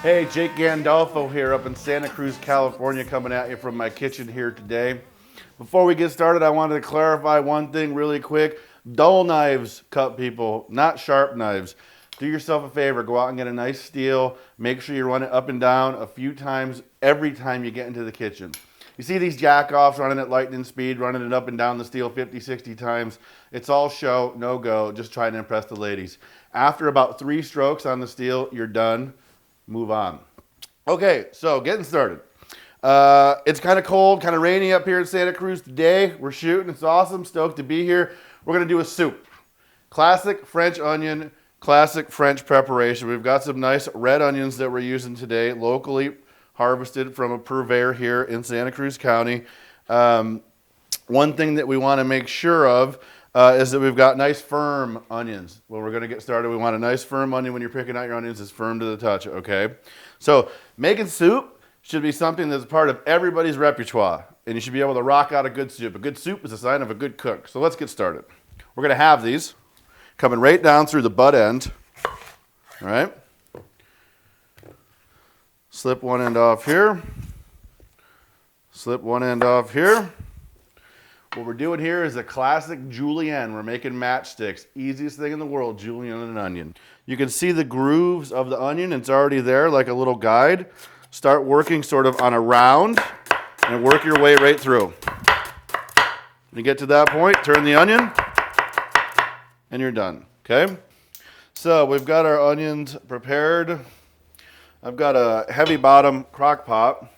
Hey, Jake Gandolfo here up in Santa Cruz, California, coming at you from my kitchen here today. Before we get started, I wanted to clarify one thing really quick. Dull knives cut, people, not sharp knives. Do yourself a favor, go out and get a nice steel. Make sure you run it up and down a few times every time you get into the kitchen. You see these jack-offs running at lightning speed, running it up and down the steel 50, 60 times. It's all show, no go, just trying to impress the ladies. After about 3 strokes on the steel, you're done. Move on. Okay, so getting started. It's kind of cold, kind of rainy up here in Santa Cruz today. We're shooting, it's awesome, stoked to be here. We're gonna do a soup. Classic French onion, classic French preparation. We've got some nice red onions that we're using today, locally harvested from a purveyor here in Santa Cruz County. One thing that we wanna make sure of is that we've got nice firm onions. When we're gonna get started, we want a nice firm onion when you're picking out your onions. It's firm to the touch, okay? So making soup should be something that's part of everybody's repertoire, and you should be able to rock out a good soup. A good soup is a sign of a good cook. So let's get started. We're gonna have these coming right down through the butt end, all right? Slip one end off here. Slip one end off here. What we're doing here is a classic Julienne. We're making matchsticks. Easiest thing in the world, Julienne and an onion. You can see the grooves of the onion. It's already there like a little guide. Start working sort of on a round and work your way right through. When you get to that point, turn the onion and you're done, okay? So we've got our onions prepared. I've got a heavy bottom crock pot.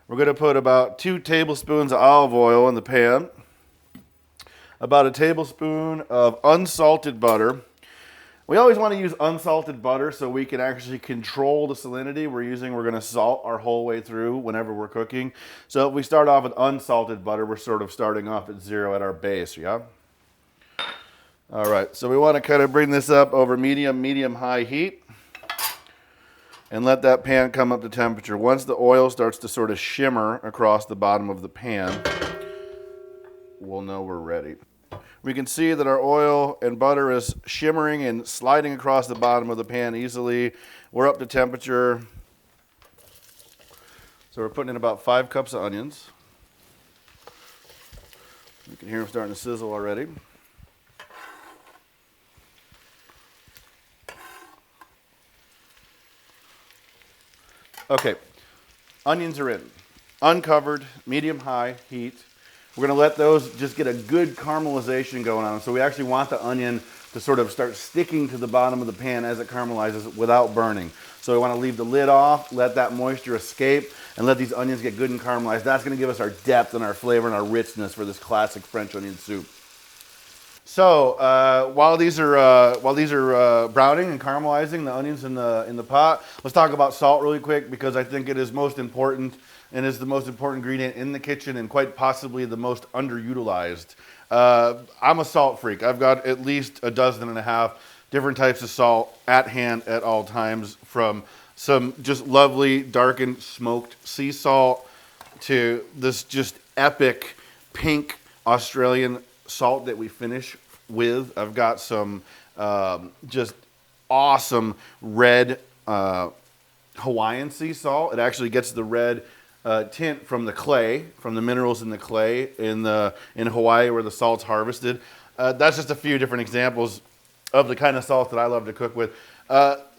We're gonna put about 2 tablespoons of olive oil in the pan. About a tablespoon of unsalted butter. We always want to use unsalted butter so we can actually control the salinity we're going to salt our whole way through whenever we're cooking. So if we start off with unsalted butter, we're sort of starting off at 0 at our base, yeah? All right, so we want to kind of bring this up over medium-high heat and let that pan come up to temperature. Once the oil starts to sort of shimmer across the bottom of the pan, we'll know we're ready. We can see that our oil and butter is shimmering and sliding across the bottom of the pan easily. We're up to temperature. So we're putting in about 5 cups of onions. You can hear them starting to sizzle already. Okay, onions are in. Uncovered, medium-high heat. We're gonna let those just get a good caramelization going on. So we actually want the onion to sort of start sticking to the bottom of the pan as it caramelizes without burning. So we wanna leave the lid off, let that moisture escape, and let these onions get good and caramelized. That's gonna give us our depth and our flavor and our richness for this classic French onion soup. So while these are browning and caramelizing, the onions in the pot, let's talk about salt really quick because I think it is most important and is the most important ingredient in the kitchen and quite possibly the most underutilized. I'm a salt freak. I've got at least 12.5 different types of salt at hand at all times, from some just lovely darkened smoked sea salt to this just epic pink Australian salt that we finish with. I've got some just awesome red Hawaiian sea salt. It actually gets the red tint from the clay, from the minerals in the clay in Hawaii where the salt's harvested. That's just a few different examples of the kind of salt that I love to cook with.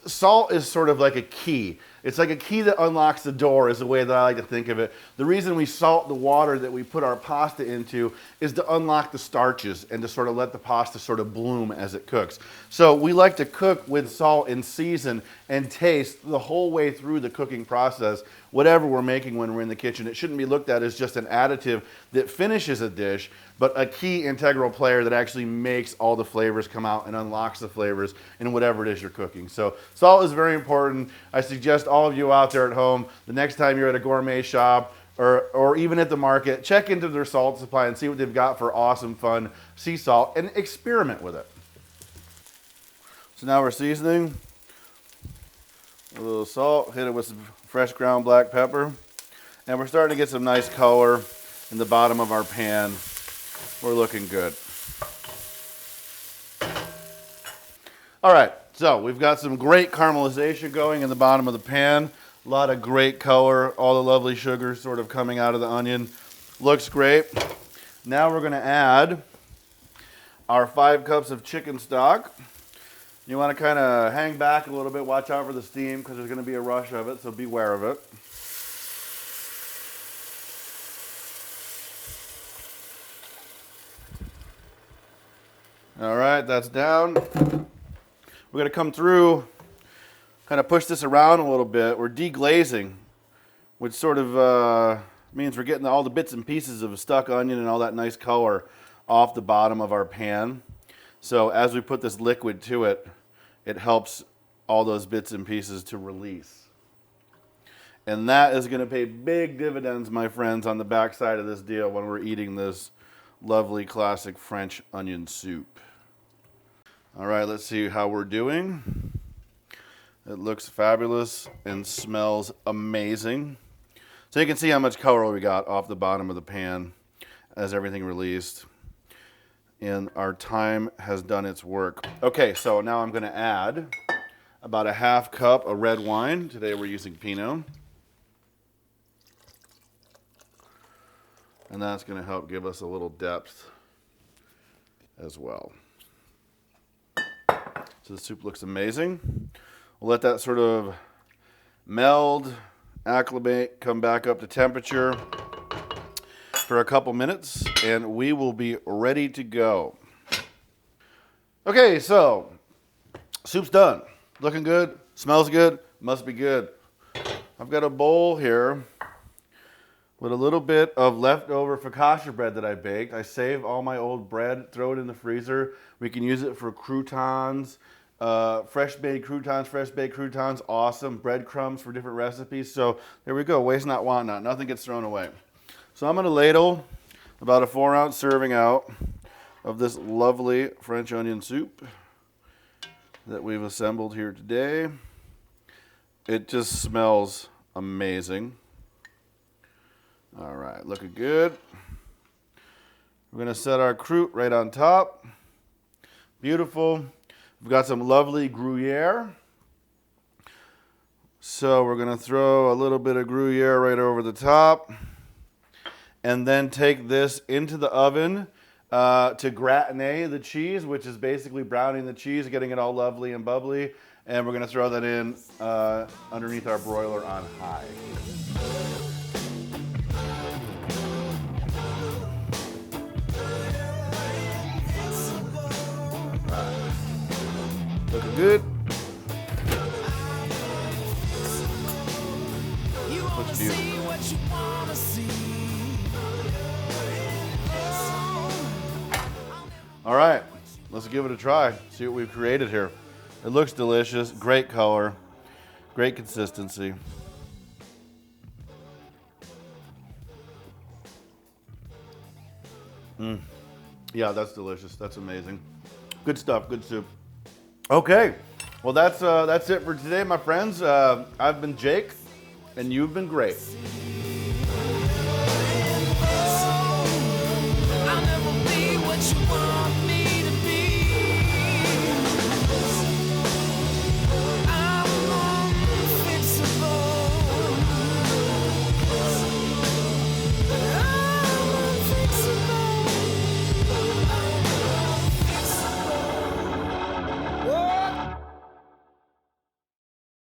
Salt is sort of like a key. It's like a key that unlocks the door is the way that I like to think of it. The reason we salt the water that we put our pasta into is to unlock the starches and to sort of let the pasta sort of bloom as it cooks. So we like to cook with salt and season and taste the whole way through the cooking process, whatever we're making when we're in the kitchen. It shouldn't be looked at as just an additive that finishes a dish, but a key integral player that actually makes all the flavors come out and unlocks the flavors in whatever it is you're cooking. So salt is very important. I suggest all of you out there at home, the next time you're at a gourmet shop or even at the market, check into their salt supply and see what they've got for awesome, fun sea salt and experiment with it. So now we're seasoning. A little salt, hit it with some fresh ground black pepper. And we're starting to get some nice color in the bottom of our pan. We're looking good. All right, so we've got some great caramelization going in the bottom of the pan. A lot of great color, all the lovely sugar sort of coming out of the onion. Looks great. Now we're gonna add our 5 cups of chicken stock. You wanna kinda hang back a little bit, watch out for the steam because there's gonna be a rush of it, so beware of it. All right, that's down. We're gonna come through, kind of push this around a little bit. We're deglazing, which sort of means we're getting all the bits and pieces of stuck onion and all that nice color off the bottom of our pan. So as we put this liquid to it, it helps all those bits and pieces to release. And that is gonna pay big dividends, my friends, on the backside of this deal when we're eating this lovely classic French onion soup. All right, let's see how we're doing. It looks fabulous and smells amazing. So you can see how much color we got off the bottom of the pan as everything released. And our thyme has done its work. Okay, so now I'm gonna add about a half cup of red wine. Today we're using Pinot. And that's gonna help give us a little depth as well. So the soup looks amazing. We'll let that sort of meld, acclimate, come back up to temperature for a couple minutes, and we will be ready to go. Okay, so soup's done. Looking good, smells good, must be good. I've got a bowl here with a little bit of leftover focaccia bread that I baked. I save all my old bread, throw it in the freezer. We can use it for croutons, fresh baked croutons, awesome. Breadcrumbs for different recipes. So there we go, waste not, want not. Nothing gets thrown away. So I'm gonna ladle about a 4-ounce serving out of this lovely French onion soup that we've assembled here today. It just smells amazing. All right, looking good. We're gonna set our croute right on top. Beautiful. We've got some lovely Gruyere. So we're gonna throw a little bit of Gruyere right over the top and then take this into the oven to gratiner the cheese, which is basically browning the cheese, getting it all lovely and bubbly. And we're gonna throw that in underneath our broiler on high. Looking good. Looks beautiful. All right, let's give it a try. See what we've created here. It looks delicious, great color, great consistency. Yeah, that's delicious. That's amazing. Good stuff, good soup. Okay, well that's it for today, my friends. I've been Jake, and you've been great.